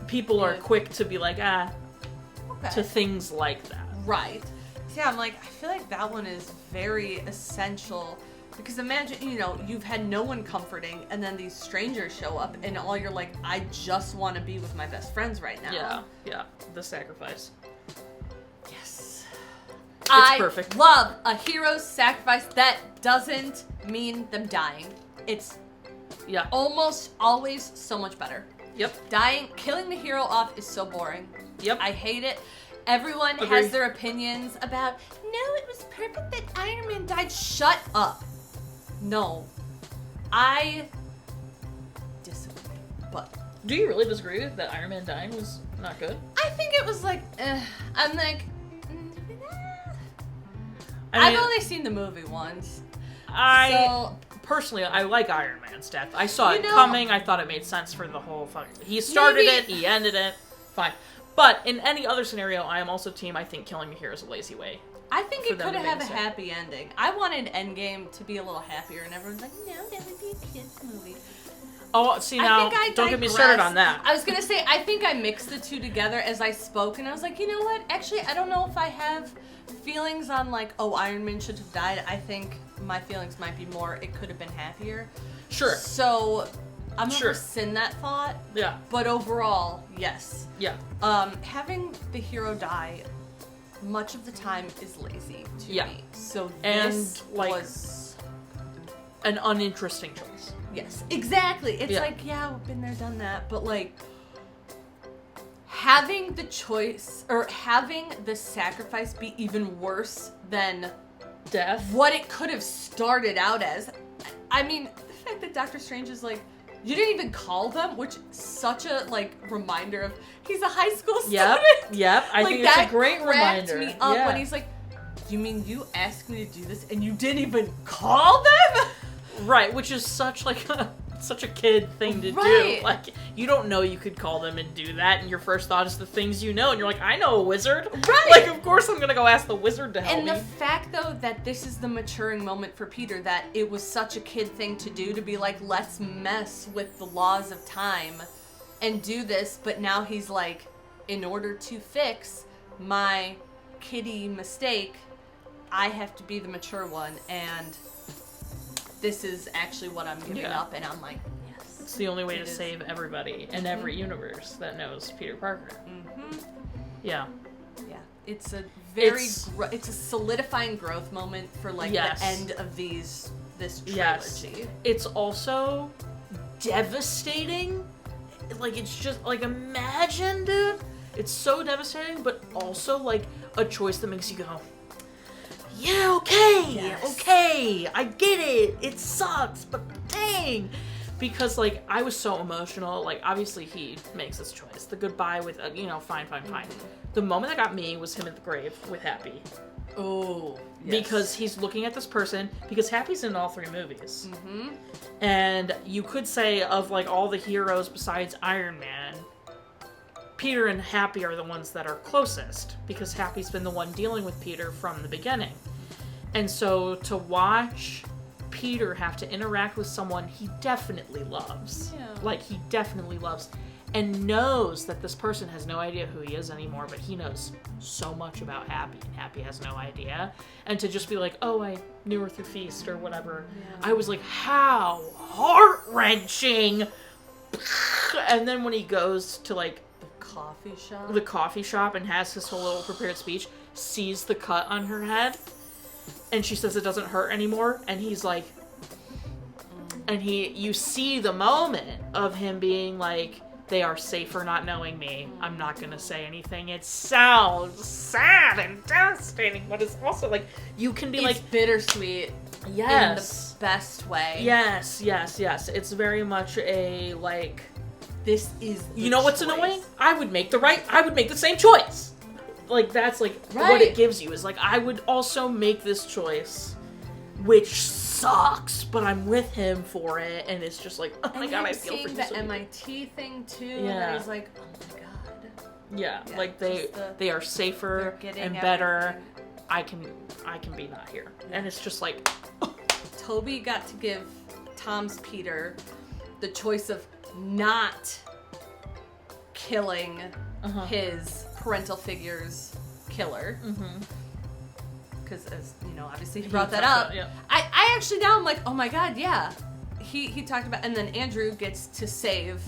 people are quick to be like, to things like that. Right. So, yeah, I'm like, I feel like that one is very essential. Because imagine, you know, you've had no one comforting, and then these strangers show up, and all you're like, I just want to be with my best friends right now. Yeah. The sacrifice. Yes. It's perfect. I love a hero's sacrifice that doesn't mean them dying. It's almost always so much better. Yep. Killing the hero off is so boring. Yep. I hate it. Everyone has their opinions about, no, it was perfect that Iron Man died. Shut up. No. I disagree, but... Do you really disagree that Iron Man dying was not good? I think it was like, I'm like... I mean, I've only seen the movie once. Personally, I like Iron Man's death. I saw it coming. I thought it made sense for the whole fucking... He started it, he ended it. Fine. But in any other scenario, I am also team, I think killing the hero is a lazy way. I think it could have a happy ending. I wanted Endgame to be a little happier, and everyone's like, no, that would be a kid's movie. Oh, see now, don't get me started on that. I was going to say, I think I mixed the two together as I spoke, and I was like, you know what? Actually, I don't know if I have feelings on, like, oh, Iron Man should have died. I think my feelings might be more, it could have been happier. Sure. So... I'm gonna rescind that thought. Yeah. But overall, yes. Yeah. Having the hero die much of the time is lazy to me. So this was an uninteresting choice. Yes, exactly. It's like, we've been there, done that. But like having the choice or having the sacrifice be even worse than death. What it could have started out as. I mean, the fact that Doctor Strange is like, you didn't even call them, which is such a, like, reminder of, he's a high school student. Yep. I think it's a great reminder. Me up when he's like, you mean you asked me to do this and you didn't even call them? Right, which is such, like, such a kid thing to do. Like, you don't know you could call them and do that, and your first thought is the things you know, and you're like, I know a wizard. Right. Like, of course I'm gonna go ask the wizard to help me. And the fact, though, that this is the maturing moment for Peter, that it was such a kid thing to do, to be like, let's mess with the laws of time and do this, but now he's like, in order to fix my kiddie mistake, I have to be the mature one, and this is actually what I'm giving up, and I'm like, yes. It's the only way to save everybody in every universe that knows Peter Parker. Mm-hmm. Yeah. Yeah. It's a very, it's a solidifying growth moment for, like, the end of this trilogy. Yes. It's also devastating. Like, it's just, like, imagine, dude. It's so devastating, but also, like, a choice that makes you go, yeah, okay, I get it. It sucks, but dang. Because, like, I was so emotional. Like, obviously he makes this choice. The goodbye with, fine. The moment that got me was him at the grave with Happy. Oh, yes. Because he's looking at this person, because Happy's in all 3 movies. Mm-hmm. And you could say of, like, all the heroes besides Iron Man, Peter and Happy are the ones that are closest, because Happy's been the one dealing with Peter from the beginning. And so to watch Peter have to interact with someone he definitely loves, like he definitely loves, and knows that this person has no idea who he is anymore, but he knows so much about Happy, and Happy has no idea. And to just be like, oh, I knew her through Feast or whatever. Yeah. I was like, how heart-wrenching. And then when he goes to, like, the coffee shop and has his whole little prepared speech, sees the cut on her head, and she says it doesn't hurt anymore, and he's like, and you see the moment of him being like, they are safer not knowing me. I'm not gonna say anything. It sounds sad and devastating, but it's also like, you can be like bittersweet. Yes. In the best way. Yes. It's very much a, like, this is the you know what's choice. Annoying? I would make the same choice. Like, that's, like, what it gives you, is, like, I would also make this choice, which sucks, but I'm with him for it, and it's just like, oh my god, I feel for you. And the MIT thing, too, yeah. He's like, oh my god. Yeah, like, they are safer and better. Everything. I can be not here. Yeah. And it's just like... Toby got to give Tom's Peter the choice of not killing his parental figure's killer. Because, as you know, obviously he brought that up. Yeah. I actually now I'm like, oh my god, yeah. He talked about, and then Andrew gets to save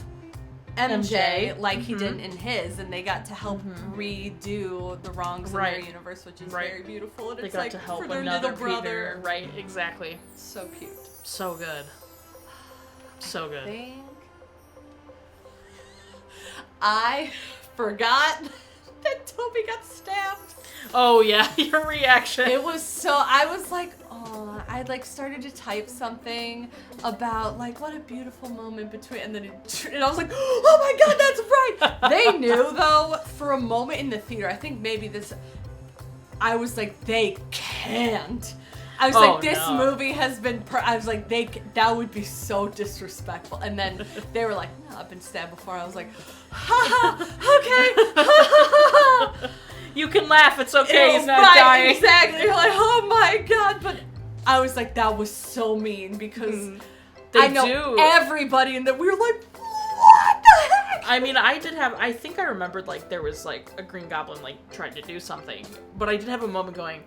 MJ like he did in his, and they got to help redo the wrongs in their universe, which is very beautiful. And they it's got like to help for their another little brother. Peter. Right, exactly. So cute. So good. So good. I forgot that Toby got stabbed. Oh yeah, your reaction. It was so, I was like, oh, I like started to type something about like what a beautiful moment between, and then and I was like, oh my god, that's right. They knew though for a moment in the theater. I think maybe this, I was like, they can't. I was like, this movie has been, I was like, that would be so disrespectful. And then they were like, no, I've been stabbed before. I was like, ha ha, okay. You can laugh, it's okay, he's not dying. Exactly. You're like, oh my god. But I was like, that was so mean, because I know everybody in that we were like, what the heck? I mean, I think I remembered, like, there was, like, a Green Goblin, like, trying to do something. But I did have a moment going,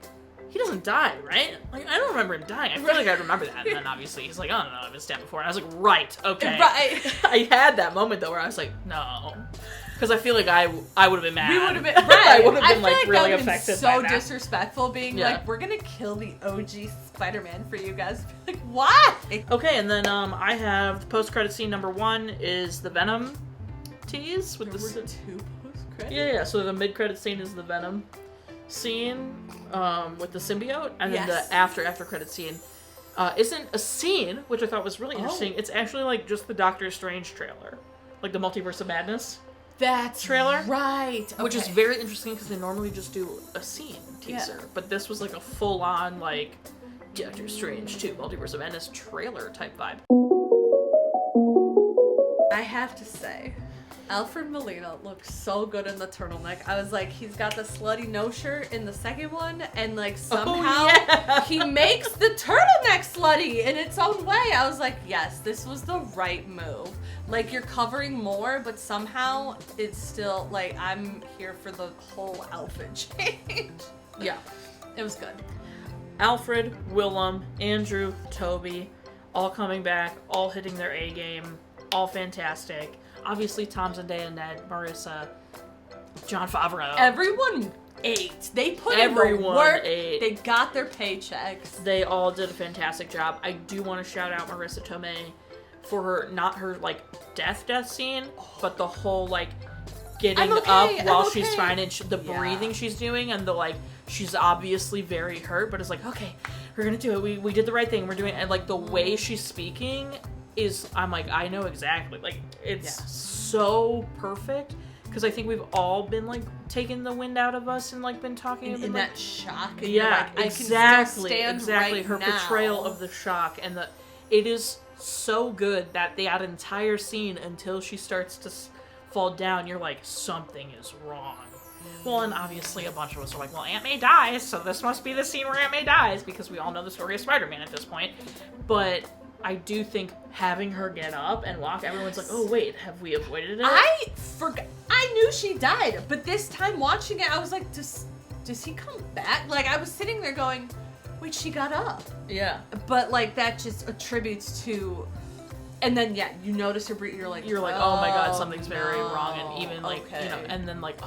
he doesn't die, right? Like, I don't remember him dying. I feel like I remember that. And then obviously he's like, oh, no, I've been stabbed before. And I was like, right, okay. Right. I had that moment, though, where I was like, no. Because I feel like I would have been mad. We would have been, right. I would have been, like really affected by that. So disrespectful, being like, we're going to kill the OG Spider-Man for you guys. Like, what? Okay, and then I have the post-credit scene number 1 is the Venom tease. With there were 2 post-credits? Yeah, so the mid-credit scene is the Venom scene with the symbiote, and then the after credit scene isn't a scene, which I thought was really interesting. It's actually like just the Doctor Strange trailer, like the Multiverse of Madness trailer, right? Okay. Which is very interesting because they normally just do a scene teaser, but this was like a full-on like Doctor Strange 2 Multiverse of Madness trailer type vibe. I have to say, Alfred Molina looks so good in the turtleneck. I was like, he's got the slutty no shirt in the second one, and like somehow he makes the turtleneck slutty in its own way. I was like, yes, this was the right move. Like, you're covering more, but somehow it's still like, I'm here for the whole outfit change. Yeah. It was good. Alfred, Willem, Andrew, Toby, all coming back, all hitting their A game, all fantastic. Obviously, Tom, Zendaya, Ned, Marissa, Jon Favreau. Everyone ate. They put in the work. They got their paychecks. They all did a fantastic job. I do want to shout out Marissa Tomei for her, not her, like, death scene, but the whole, like, getting up while she's fine, and the breathing she's doing, and the, like, she's obviously very hurt, but it's like, okay, we're gonna do it. We did the right thing. We're doing it. And, like, the way she's speaking is, I'm like, I know exactly. Like, it's so perfect. Because I think we've all been, like, taking the wind out of us and, like, been talking about in that shock. And yeah, like, exactly. Right her portrayal of the shock. And it is so good that that entire scene, until she starts to fall down, you're like, something is wrong. Well, and obviously a bunch of us are like, well, Aunt May dies, so this must be the scene where Aunt May dies, because we all know the story of Spider-Man at this point. But I do think having her get up and walk, everyone's like, oh wait, have we avoided it? I forgot. I knew she died, but this time watching it, I was like, does he come back? Like, I was sitting there going, wait, she got up. Yeah. But, like, that just attributes to... And then, yeah, you notice her breathing, you're like, oh my god, something's very wrong. And even, like, okay. you know, and then, like,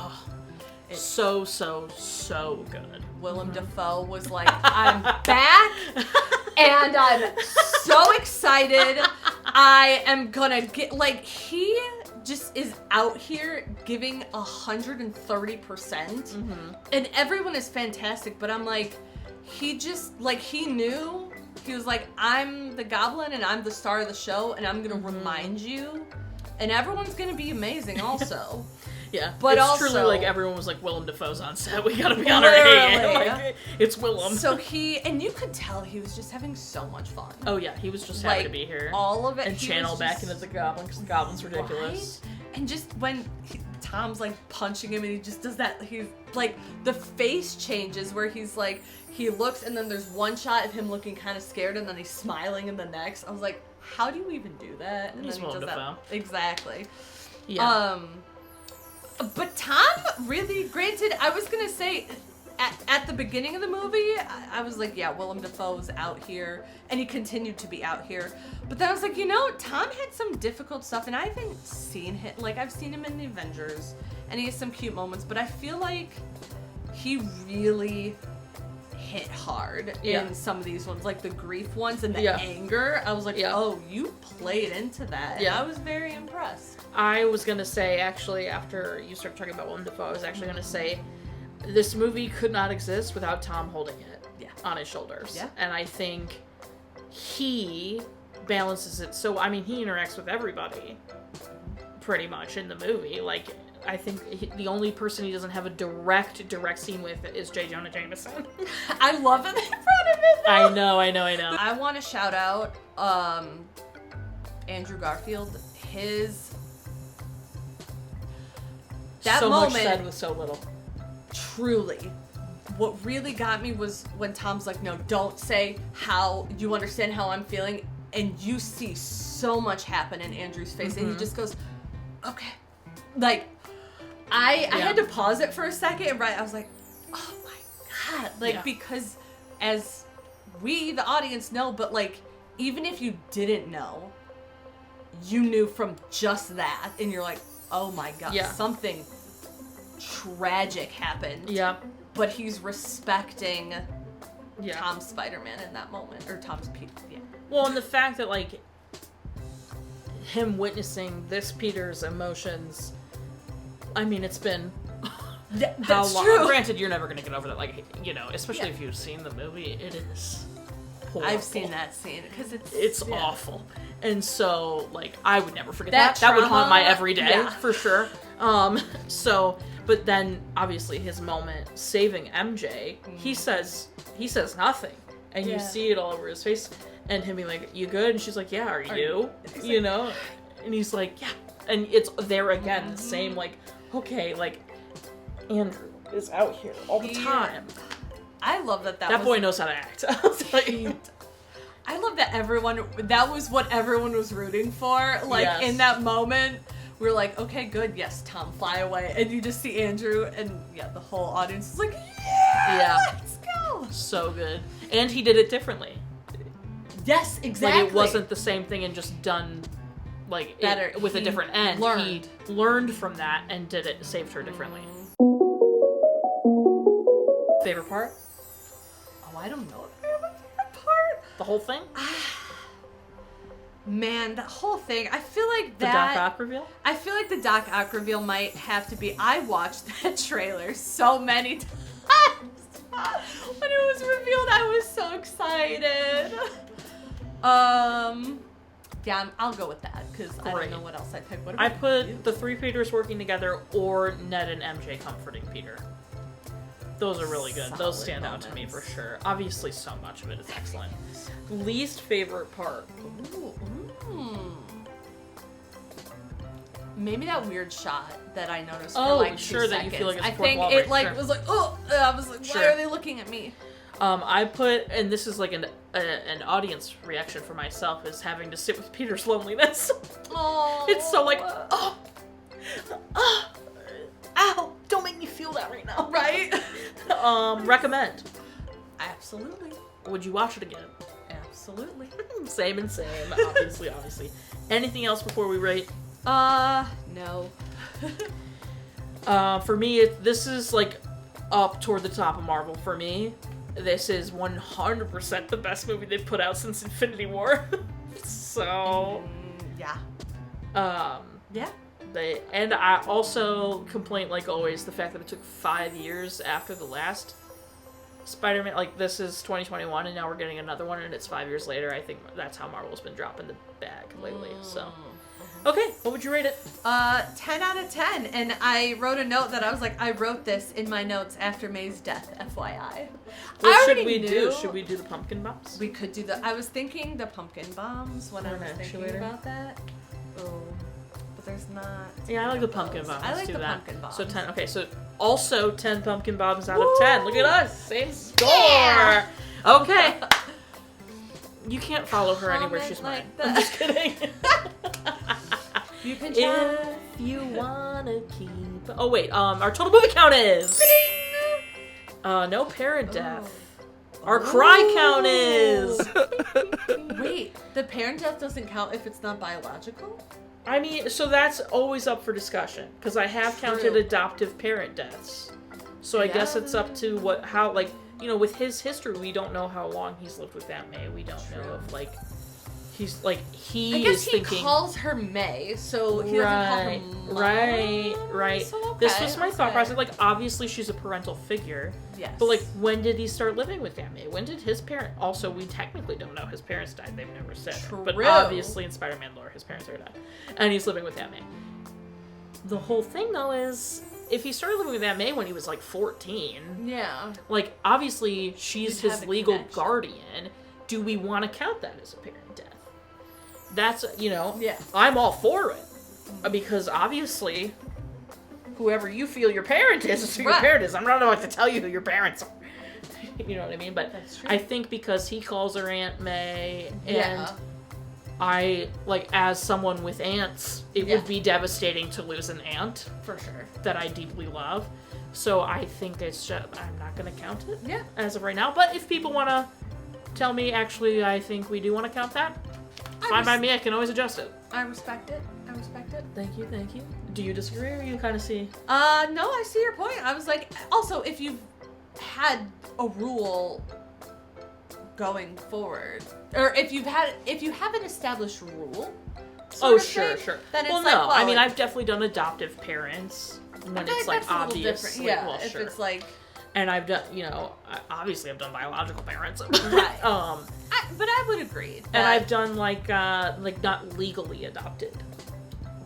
it's so good. Willem Dafoe was like, I'm back, and I'm so excited. I am gonna get, like, he just is out here giving 130%, and everyone is fantastic, but I'm like, he just, like, he knew, he was like, I'm the Goblin, and I'm the star of the show, and I'm gonna remind you, and everyone's gonna be amazing also. Yeah, but it's also, truly like everyone was like, Willem Dafoe's on set. We gotta be on our game. Like, it's Willem. So and you could tell he was just having so much fun. Oh yeah, he was just happy to be here. All of it, and channel back into the Goblin because the Goblin's ridiculous. Right? And just when Tom's like punching him, and he just does that. He's like, the face changes where he's like, he looks, and then there's one shot of him looking kind of scared, and then he's smiling in the next. I was like, how do you even do that? And he's then he does that. Exactly. Yeah. But Tom really, granted, I was gonna say, at the beginning of the movie, I was like, yeah, Willem Dafoe's out here, and he continued to be out here. But then I was like, you know, Tom had some difficult stuff, and I haven't seen him, like, I've seen him in the Avengers, and he has some cute moments, but I feel like he really hit hard in some of these ones, like the grief ones and the anger. I was like, oh, you played into that, and I was very impressed. I was going to say, actually, after you started talking about Willem Dafoe, I was actually going to say, this movie could not exist without Tom holding it on his shoulders. Yeah. And I think he balances it. So, I mean, he interacts with everybody pretty much in the movie. Like, I think the only person he doesn't have a direct scene with is J. Jonah Jameson. I love him in front of it, though. I know. I want to shout out Andrew Garfield. That so moment, much said with so little. Truly. What really got me was when Tom's like, no, don't say how you understand how I'm feeling. And you see so much happen in Andrew's face. And he just goes, okay. Like, I had to pause it for a second. Right? I was like, oh my God. Like, because as we, the audience, know, but like, even if you didn't know, you knew from just that. And you're like, oh my God, something tragic happened. Yeah. But he's respecting Tom's Spider-Man in that moment. Or Tom's Peter. Yeah. Well, and the fact that, like, him witnessing this Peter's emotions, I mean, it's been that's long? True. Granted, you're never going to get over that. Like, you know, especially if you've seen the movie, it is horrible. I've seen that scene because it's awful. And so, like, I would never forget that. That would haunt my everyday, for sure. But then, obviously, his moment saving MJ, he says nothing. And you see it all over his face. And him being like, you good? And she's like, yeah, are you? You know? And he's like, yeah. And it's there again, the same, like, okay, like, Andrew is out here all the time. I love that boy knows how to act. I love that that was what everyone was rooting for. Like, in that moment, we were like, okay, good, yes, Tom, fly away. And you just see Andrew, and the whole audience is like, let's go. So good. And he did it differently. Yes, exactly. Like, it wasn't the same thing and just done, like, better with a different end. He learned from that and saved her differently. Favorite part? Oh, I don't know if I have a favorite part. The whole thing? Man, that whole thing. I feel like the Doc Ock reveal? I feel like the Doc Ock reveal might have to be... I watched that trailer so many times. When it was revealed, I was so excited. Yeah, I'll go with that, because I don't know what else I'd pick. I put the three Peters working together, or Ned and MJ comforting Peter. Those are really good. Those stand out to me for sure. Obviously, so much of it is excellent. Least favorite part? Maybe that weird shot that I noticed for like 2 seconds. That you feel like it's I think it was like, oh, I was like, why are they looking at me? I put, and this is like an audience reaction for myself, is having to sit with Peter's loneliness. Oh. It's so like, ow, don't make me feel that right now. Right? Recommend. Absolutely. Would you watch it again? Absolutely. Same and same, obviously. Anything else before we rate? No. For me, this is like up toward the top of Marvel for me. This is 100% the best movie they've put out since Infinity War. So, yeah. Yeah. And I also complain, like always, the fact that it took 5 years after the last Spider-Man. Like, this is 2021, and now we're getting another one, and it's 5 years later. I think that's how Marvel's been dropping the bag lately, so. Okay, what would you rate it? 10 out of 10. And I wrote a note that I was like, I wrote this in my notes after May's death, FYI. What should we do? Should we do the pumpkin bombs? We could do I was thinking the pumpkin bombs when I was thinking about that. Oh, but there's not. Yeah, I like the pumpkin bombs. I like the that. pumpkin bombs. So 10, okay, so also 10 pumpkin bombs out of 10. Look at us, same score. Yeah. Okay. You can't follow her anywhere she's like mine. that. I'm just kidding. You can try. If you wanna keep. Oh wait, our total movie count is. No parent death. Our cry count is. Wait, the parent death doesn't count if it's not biological? I mean, so that's always up for discussion because I have counted adoptive parent deaths. So I guess it's up to how with his history, we don't know how long he's lived with Aunt May. We don't know if he's like I guess he calls her May, so he doesn't call her Mom. Right. So, okay, This was my thought process. Like, obviously she's a parental figure. Yes. But like, when did he start living with Aunt May? When did his parent? Also, we technically don't know. His parents died. They've never said. True. But obviously, in Spider-Man lore, his parents are dead, and he's living with Aunt May. The whole thing, though, is if he started living with Aunt May when he was like 14. Yeah. Like, obviously, she's You'd his legal connection. guardian. Do we want to count that as a parent death? That's, Yeah. I'm all for it. Because obviously, whoever you feel your parent is who your parent is. I'm not about to tell you who your parents are. You know what I mean? But That's true. I think because he calls her Aunt May, and I, like, as someone with aunts, it would be devastating to lose an aunt. For sure. That I deeply love. So I think it's just, I'm not going to count it as of right now. But if people want to tell me, actually, I think we do want to count that, fine by me, I can always adjust it. I respect it. Thank you. Do you disagree, or you kind of see? No, I see your point. I was like, also, if you've had a rule going forward, or if you have an established rule. Sure. Then Well, it's no, I mean, I've definitely done adoptive parents when it's like that's a little obvious. different. Yeah, if sure. it's like. And I've done, obviously I've done biological parents. Right. But I would agree. And I've done like not legally adopted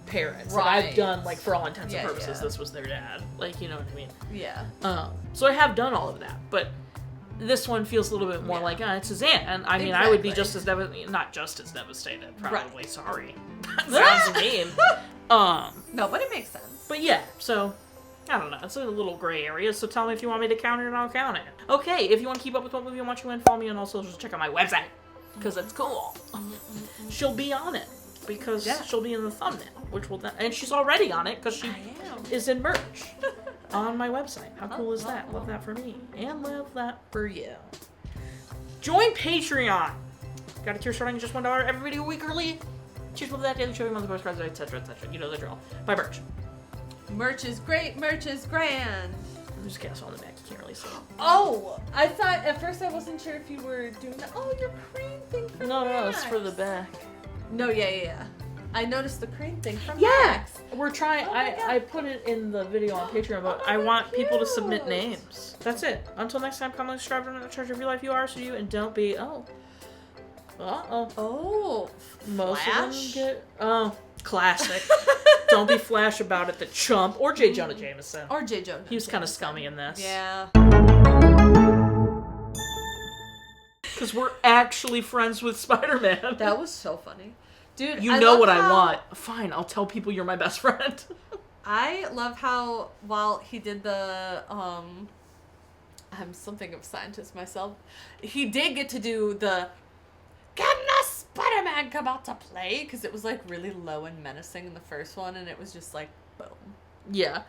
parents. Right. And I've done like for all intents and purposes, this was their dad. Like, you know what I mean? Yeah. So I have done all of that, but this one feels a little bit more like, it's his aunt. And I mean, I would be just as not just as devastated, probably. Right. Sorry. That sounds mean. No, but it makes sense. But yeah, so I don't know. It's a little gray area, so tell me if you want me to count it and I'll count it. Okay, if you want to keep up with what movie I'm watching, follow me on all socials. Check out my website, because it's cool. She'll be on it, because she'll be in the thumbnail, which will and she's already on it, because she is in merch on my website. How cool is that? Love that for me, and love that for you. Join Patreon. Got a tier starting at just $1 every video week early. Cheers for that, daily show, monthly postcards, etc. You know the drill. Buy merch. Merch is great. Merch is grand. There's a castle on the back. You can't really see. Oh, I thought at first I wasn't sure if you were doing that. Oh, your crane thing from No, it's for the back. No, yeah. I noticed the crane thing from Max. We're trying. I put it in the video on Patreon, but I want people to submit names. That's it. Until next time, come subscribe to the charge of your life. You are, so you, and don't be. Most of them get. Classic. Don't be Flash about it, the chump. Or J. Jonah Jameson. He was kind of scummy in this. Yeah. Because we're actually friends with Spider-Man. That was so funny. Dude, you know what I want. Fine, I'll tell people you're my best friend. I love how, while he did the I'm something of a scientist myself. He did get to do the "Can the Spider-Man come out to play?" because it was like really low and menacing in the first one, and it was just like boom. Yeah.